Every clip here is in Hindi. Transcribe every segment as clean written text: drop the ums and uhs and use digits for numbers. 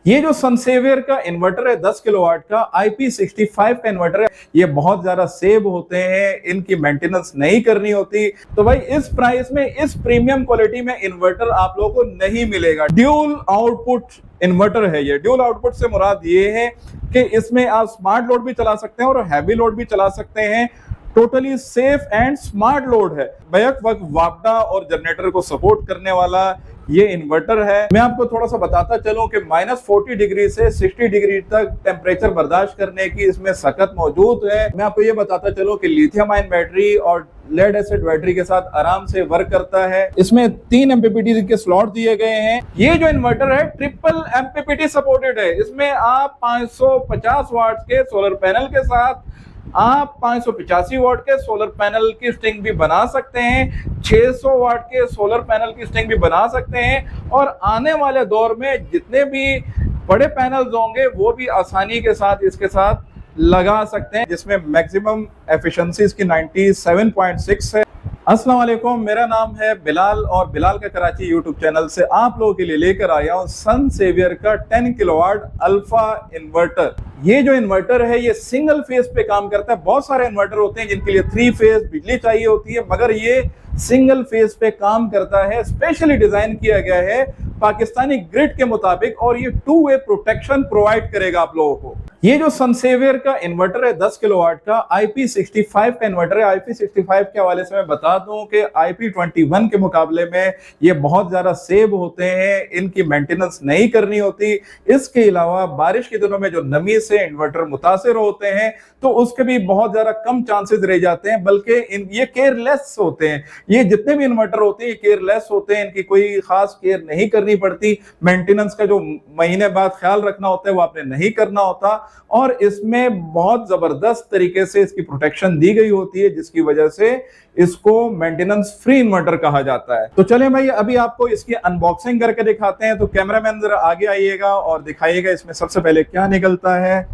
ये जो सनसेवियर का इन्वर्टर है 10 किलोवाट का IP65 का इन्वर्टर है, ये बहुत ज्यादा सेव होते हैं, इनकी मेंटेनेंस नहीं करनी होती। तो भाई इस प्राइस में इस प्रीमियम क्वालिटी में इन्वर्टर आप लोगों को नहीं मिलेगा। ड्यूल आउटपुट इन्वर्टर है ये। ड्यूल आउटपुट से मुराद ये है कि इसमें आप स्मार्ट लोड भी चला सकते हैं और हैवी लोड भी चला सकते हैं। Totally safe and smart load है। बैक वक्त वापडा और जनरेटर को सपोर्ट करने वाला ये इन्वर्टर है। मैं आपको थोड़ा सा बताता चलूं कि -40 डिग्री से 60 डिग्री तक टेम्परेचर बर्दाश्त करने की इसमें सकत मौजूद है। मैं आपको ये बताता चलूं कि लिथियम आयन बैटरी और लेड एसिड बैटरी के साथ आराम से वर्क करता है। इसमें 3 MPPT के स्लॉट दिए गए हैं। ये जो इन्वर्टर है ट्रिपल MPPT सपोर्टेड है। इसमें आप 550 वाट के सोलर पैनल के साथ आप 585 वाट के सोलर पैनल की स्टिंग भी बना सकते हैं, 600 वाट के सोलर पैनल की स्टिंग भी बना सकते हैं और आने वाले दौर में जितने भी बड़े पैनल्स होंगे वो भी आसानी के साथ इसके साथ लगा सकते हैं, जिसमें मैक्सिमम एफिशिएंसी इसकी 97.6 है। अस्सलाम वालेकुम, मेरा नाम है बिलाल और बिलाल का कराची यूट्यूब चैनल से आप लोगों के लिए लेकर आया हूँ सनसेवियर का 10 किलोवाट अल्फा इन्वर्टर। ये जो इन्वर्टर है ये सिंगल फेज पे काम करता है। बहुत सारे इन्वर्टर होते हैं जिनके लिए 3 फेज बिजली चाहिए होती है, मगर ये सिंगल फेज पे काम करता है। स्पेशली डिजाइन किया गया है पाकिस्तानी ग्रिड के मुताबिक और ये 2 वे प्रोटेक्शन प्रोवाइड करेगा आप लोगों को। ये जो सनसेवियर का इन्वर्टर है 10 किलोवाट का IP65 का इन्वर्टर है। IP65 के हवाले से मैं बता दूं कि IP21 के मुकाबले में ये बहुत ज्यादा सेव होते हैं, इनकी मेंटेनेंस नहीं करनी होती। इसके अलावा बारिश के दिनों में जो नमी से इन्वर्टर मुतासिर होते हैं तो उसके भी बहुत ज्यादा कम चांसेस रह जाते हैं, बल्कि ये केयरलेस होते हैं। ये जितने भी इन्वर्टर होते हैं ये केयरलेस होते हैं, इनकी कोई खास केयर नहीं करनी पड़ती। मेंटेनेंस का जो महीने बाद ख्याल रखना होता है वो आपने नहीं करना होता और इसमें बहुत जबरदस्त तरीके से इसकी प्रोटेक्शन दी गई होती है, जिसकी वजह से इसको मेंटेनेंस फ्री इन्वर्टर कहा जाता है। तो चलें भाई अभी आपको इसकी अनबॉक्सिंग करके दिखाते हैं। तो कैमरामैन जरा आगे आइएगा और दिखाइएगा इसमें सबसे पहले क्या निकलता है।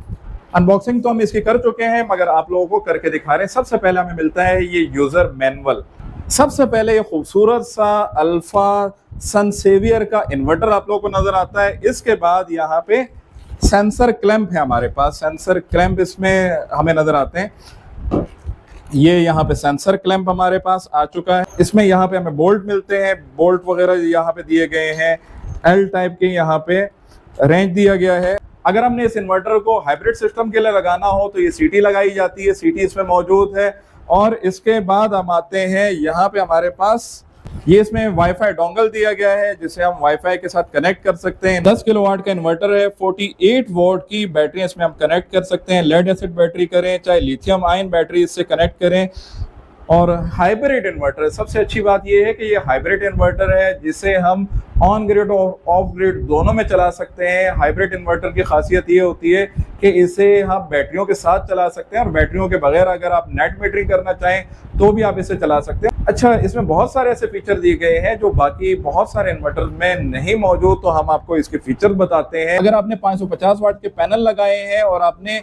अनबॉक्सिंग तो हम इसकी कर चुके हैं मगर आप लोगों को करके दिखा रहे हैं। सबसे पहले हमें मिलता है ये यूजर मैनुअल। सबसे पहले ये खूबसूरत सा अल्फा सनसेवियर का इन्वर्टर आप लोगों को नजर आता है। इसके बाद यहाँ पे सेंसर क्लैंप है हमारे पास। सेंसर क्लैंप इसमें हमें नजर आते हैं। ये यहाँ पे सेंसर क्लैंप हमारे पास आ चुका है। इसमें यहाँ पे हमें बोल्ट मिलते हैं, बोल्ट वगैरह यहाँ पे दिए गए हैं। L टाइप के यहाँ पे रेंज दिया गया है। अगर हमने इस इन्वर्टर को हाइब्रिड सिस्टम के लिए लगाना हो तो ये सीटी लगाई जाती है, सीटी इसमें मौजूद है। और इसके बाद हम आते हैं यहाँ पे हमारे पास ये इसमें वाईफाई डोंगल दिया गया है जिसे हम वाईफाई के साथ कनेक्ट कर सकते हैं। 10 किलोवाट का इन्वर्टर है, 48 वोल्ट की बैटरी इसमें हम कनेक्ट कर सकते हैं। लेड एसिड बैटरी करें चाहे लिथियम आयन बैटरी इससे कनेक्ट करें। और हाइब्रिड इन्वर्टर है। सबसे अच्छी बात यह है कि ये हाइब्रिड इन्वर्टर है जिसे हम ऑन ग्रिड और ऑफ ग्रिड दोनों में चला सकते हैं। हाइब्रिड इन्वर्टर की खासियत ये होती है कि इसे हम बैटरियों के साथ चला सकते हैं और बैटरियों के बगैर अगर आप नेट मीटरिंग करना चाहें तो भी आप इसे चला सकते हैं। अच्छा, इसमें बहुत सारे ऐसे फीचर दिए गए हैं जो बाकी बहुत सारे इन्वर्टर में नहीं मौजूद, तो हम आपको इसके फीचर बताते हैं। अगर आपने 550 वाट के पैनल लगाए हैं और आपने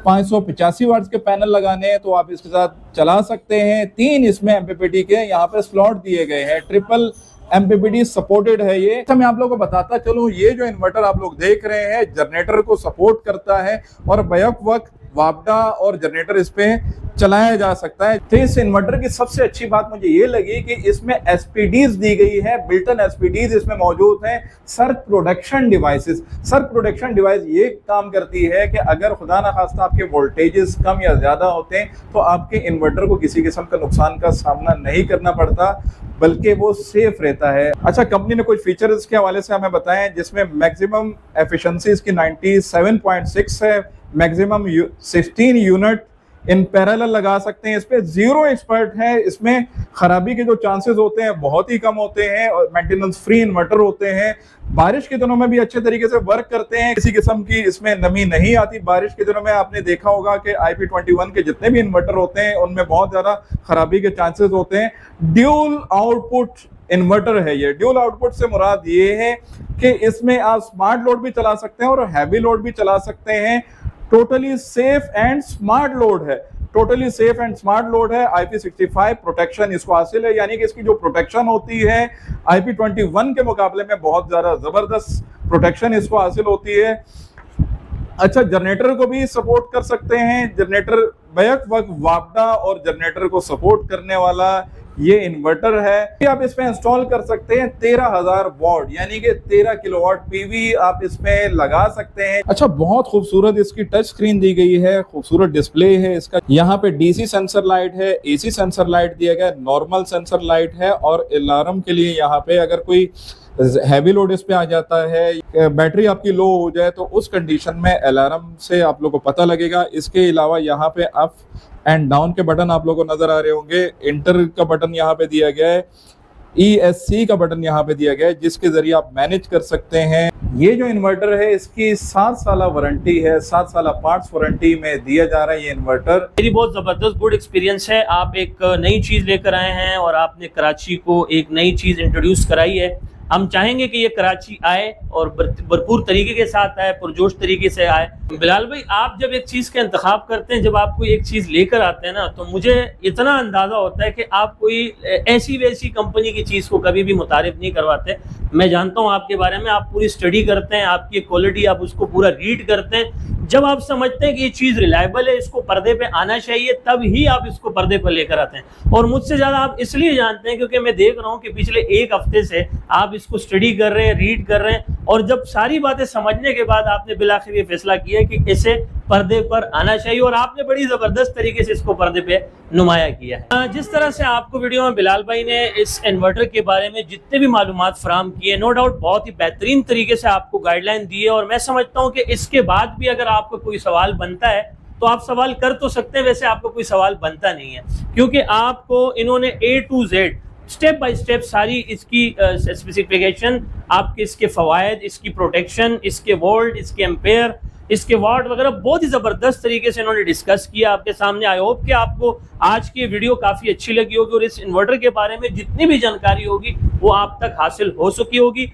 585 वाट के पैनल लगाने हैं तो आप इसके साथ चला सकते हैं। 3 इसमें MPPT के यहाँ पे स्लॉट दिए गए हैं। ट्रिपल MPPT सपोर्टेड है ये। अच्छा, मैं आप लोगों को बताता चलूं, ये जो इन्वर्टर आप लोग देख रहे हैं जनरेटर को सपोर्ट करता है और बैक वक्त वापडा और जनरेटर इस पे चलाया जा सकता है। तो इस इन्वर्टर की सबसे अच्छी बात मुझे ये लगी कि इसमें SPDs दी गई है, बिल्टन SPDs इसमें मौजूद हैं। Search production devices. Search production device ये काम करती है कि अगर खुदा ना खास्ता आपके वोल्टेजेस कम या ज्यादा होते हैं तो आपके इन्वर्टर को किसी किस्म का नुकसान का सामना नहीं करना पड़ता, बल्कि वो सेफ रहता है। अच्छा, कंपनी ने कुछ फीचर्स के हवाले से हमें बताएं जिसमें मैक्सिमम एफिशिएंसी इसकी 97.6 है। मैक्सिमम 16 यूनिट इन पैरेलल लगा सकते हैं। इस पे 0 एक्सपर्ट है। इसमें खराबी के जो चांसेस होते हैं बहुत ही कम होते हैं और मेंटेनेंस फ्री इन्वर्टर होते हैं। बारिश के दिनों में भी अच्छे तरीके से वर्क करते हैं, किसी किस्म की इसमें नमी नहीं आती। बारिश के दिनों में आपने देखा होगा कि IP21 के जितने भी इन्वर्टर होते हैं उनमें बहुत ज्यादा खराबी के चांसेस होते हैं। ड्यूल आउटपुट इन्वर्टर है ये। ड्यूल आउटपुट से मुराद ये है कि इसमें आप स्मार्ट लोड भी चला सकते हैं और हैवी लोड भी चला सकते हैं। Totally safe and smart load है। Totally safe and smart load है। IP65 प्रोटेक्शन इसको हासिल है, यानी कि इसकी जो प्रोटेक्शन होती है IP21 के मुकाबले में बहुत ज्यादा जबरदस्त प्रोटेक्शन इसको हासिल होती है। अच्छा, जनरेटर को भी सपोर्ट कर सकते हैं। जनरेटर बैक वक्त वापडा और जनरेटर को सपोर्ट करने वाला ये इन्वर्टर है। ये आप इसमें इंस्टॉल कर सकते हैं 13,000 वॉट यानी कि 13 किलोवाट पीवी आप इसमें लगा सकते हैं। अच्छा, बहुत खूबसूरत इसकी टच स्क्रीन दी गई है, खूबसूरत डिस्प्ले है इसका। यहाँ पे डीसी सेंसर लाइट है, एसी सेंसर लाइट दिया गया, नॉर्मल सेंसर लाइट है और अलार्म के लिए यहाँ पे अगर कोई हैवी लोड इस पे आ जाता है, बैटरी आपकी लो हो जाए तो उस कंडीशन में अलार्म से आप लोगों को पता लगेगा। इसके अलावा यहाँ पे अप एंड डाउन के बटन आप लोगों को नजर आ रहे होंगे। इंटर का बटन यहाँ पे दिया गया है, ESC का बटन यहाँ पे दिया गया है, जिसके जरिए आप मैनेज कर सकते हैं। ये जो इन्वर्टर है इसकी 7 साल वारंटी है, 7 साल पार्ट्स वारंटी में दिया जा रहा है ये इन्वर्टर। मेरी बहुत ज़बरदस्त गुड एक्सपीरियंस है। आप एक नई चीज़ लेकर आए हैं और आपने कराची को एक नई चीज़ इंट्रोड्यूस कराई है। हम चाहेंगे कि ये कराची आए और भरपूर तरीके के साथ आए, पुरजोश तरीके से आए। बिलाल भाई, आप जब एक चीज़ का इंतखाब करते हैं, जब आप कोई एक चीज़ लेकर आते हैं ना, तो मुझे इतना अंदाज़ा होता है कि आप कोई ऐसी वैसी कंपनी की चीज़ को कभी भी मुतारिफ नहीं करवाते। मैं जानता हूँ आपके बारे में, आप पूरी स्टडी करते हैं, आपकी क्वालिटी आप उसको पूरा रीड करते हैं। जब आप समझते हैं कि ये चीज़ रिलायबल है, इसको पर्दे पे आना चाहिए, तब ही आप इसको पर्दे पर लेकर आते हैं। और मुझसे ज़्यादा आप इसलिए जानते हैं क्योंकि मैं देख रहा हूँ कि पिछले एक हफ्ते से आप इसको स्टडी कर रहे हैं, रीड कर रहे हैं, और जब सारी बातें समझने के बाद आपने बिलाखिर ये फैसला किया कि इसे पर्दे पर आना चाहिए, और आपने बड़ी ज़बरदस्त तरीके से इसको पर्दे पे नुमाया किया है। जिस तरह से आपको वीडियो में बिलाल भाई ने इस इन्वर्टर के बारे में जितने भी मालूमात फराम किए, नो डाउट बहुत ही बेहतरीन तरीके से आपको गाइडलाइन दी है। और मैं समझता हूँ कि इसके बाद भी अगर आपको कोई सवाल बनता है तो आप सवाल कर तो सकते हैं, वैसे आपको कोई सवाल बनता नहीं है, क्योंकि आपको इन्होंने A to Z step by step सारी इसकी स्पेसिफिकेशन, आपके इसके फवायद, इसकी प्रोटेक्शन, इसके वोल्ट, इसके एम्पेयर, इसके वाट वगैरह बहुत ही ज़बरदस्त तरीके से इन्होंने डिस्कस किया आपके सामने। आई होप कि आपको आज की वीडियो काफ़ी अच्छी लगी होगी और इस इन्वर्टर के बारे में जितनी भी जानकारी होगी वो आप तक हासिल हो चुकी होगी।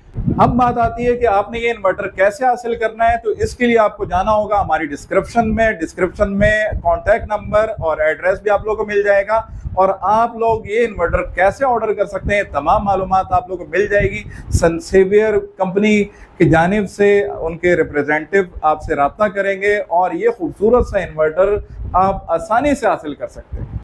अब बात आती है कि आपने ये इन्वर्टर कैसे हासिल करना है, तो इसके लिए आपको जाना होगा हमारी डिस्क्रिप्शन में कॉन्टैक्ट नंबर और एड्रेस भी आप लोगों को मिल जाएगा, और आप लोग ये इन्वर्टर कैसे ऑर्डर कर सकते हैं तमाम मालूमात आप लोगों को मिल जाएगी। सनसेवियर कंपनी की जानिब से उनके रिप्रेजेंटेटिव आपसे रब्ता करेंगे और ये खूबसूरत सा इन्वर्टर आप आसानी से हासिल कर सकते हैं।